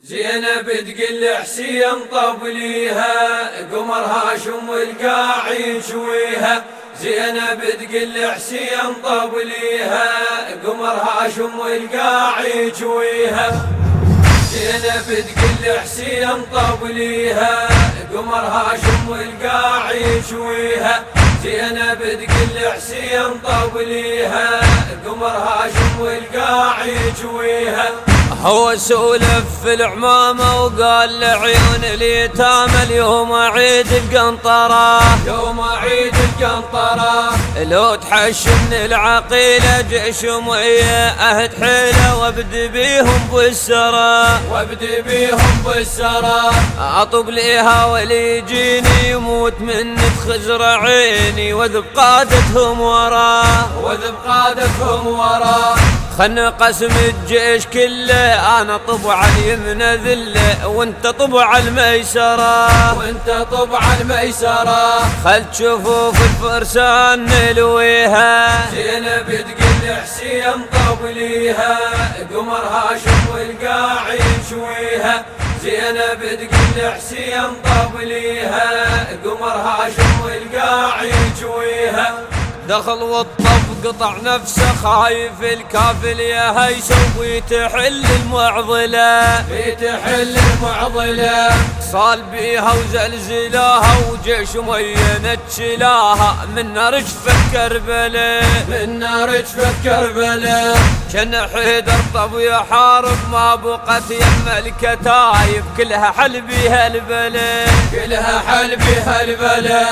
زينب تقل حسين طبليها، قمر هاشم والقاع يشويها. زينب تقل حسين طبليها، قمر هاشم والقاع يشويها. زينب تقل حسين طبليها، قمر هاشم والقاع يشويها. زينب تقل حسين طبليها، قمر هاشم والقاع يشويها. هو سولف في العمامة وقال لعيون اليتامى اليوم عيد القنطرة، يوم عيد القنطرة. لو تحش من العقيلة جيش ويا أهد حيلة وابد بيهم بالسرى، وابد بيهم بالسرى. أطب ليها واللي يجيني يموت من خزر عيني، وذب قادتهم وراه، وذب قادتهم وراه. خن قسم الجيش كله انا طبع اليمنى ذله، وانت طبع الميسره، وانت طبع الميسره. خل تشوفوا في الفرسان نلويها. زينب تقل حسين طبليها، قمر هاشم والقاع يشويها. زينب تقل حسين طبليها، قمر هاشم والقاع يشويها. دخل والطف قطع نفسه خايف الكافل يا هيثم، ويتحل المعضلة، يتحل المعضلة. صال بيها وزلزلاها وجيش مينة شلاها، من نار جفت كربلة، من نار جفت كربلة. كان حيدر طب يحارب ما بقت يم الكتايب، كلها حل بيها البلة، كلها حل بيها البلة.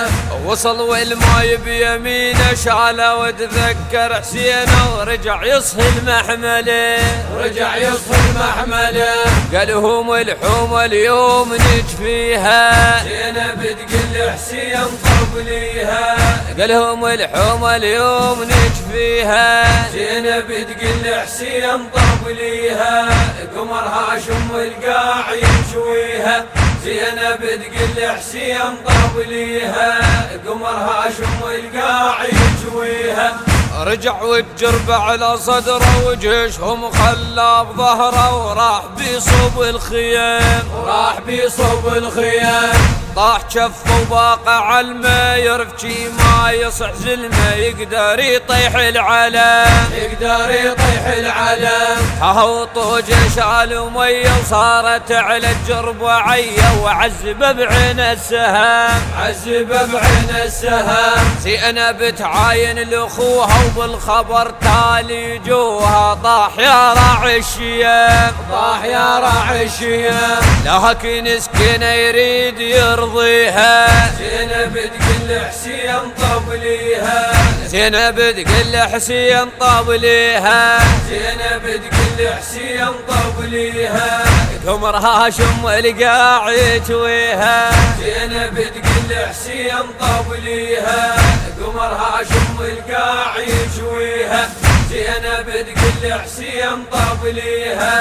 وصل والماي بيمينه شاله وتذكر حسينه، ورجع يصهي المحمله، رجع يصهي المحمله. قالهم الحومه اليوم نجفيها. زينب تقل حسين طبليها، قالهم الحومه اليوم نجفيها. زينب تقل حسين طبليها، قمر هاشم والقاع يشويها. زينب تقل حسين طبليها، قمر هاشم والقاع يشويها. رجع والجرب على صدره وجيشهم خلى بظهره، وراح بيصوب الخيام، وراح بيصوب الخيام. طاح شفه وباقع علمه، يرفجي ما يصح زلمه، يقدر يطيح العلم، يقدر يطيح العلم. هوطوا جشال وميه وصارت على الجرب وعيه، وعذب بعين السهام، عذب بعين السهام. زينب تعاين لاخوها وبالخبر تالي جوها، طاح يا راعي الشيام، طاح يا راعي الشيام. لكن سكينه يريد يرضيها. زينب تقل حسين طبليها، زينب تقل حسين طبليها. زينب تقل حسين طبليها، قمر هاشم والقاع يشويها. زينب تقل حسين طبليها، قمر هاشم والقاع يشويها. زينب تقل حسين طبليها،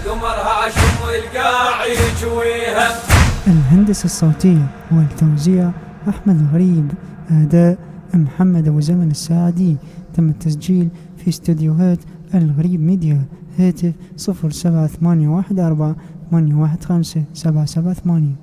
قمر هاشم والقاع يشويها. الهندسة الصوتية والتوزيع أحمد الغريب، أداء محمد أبو زمن الساعدي. تم التسجيل في استوديوهات الغريب ميديا. هاتف 07814815 778.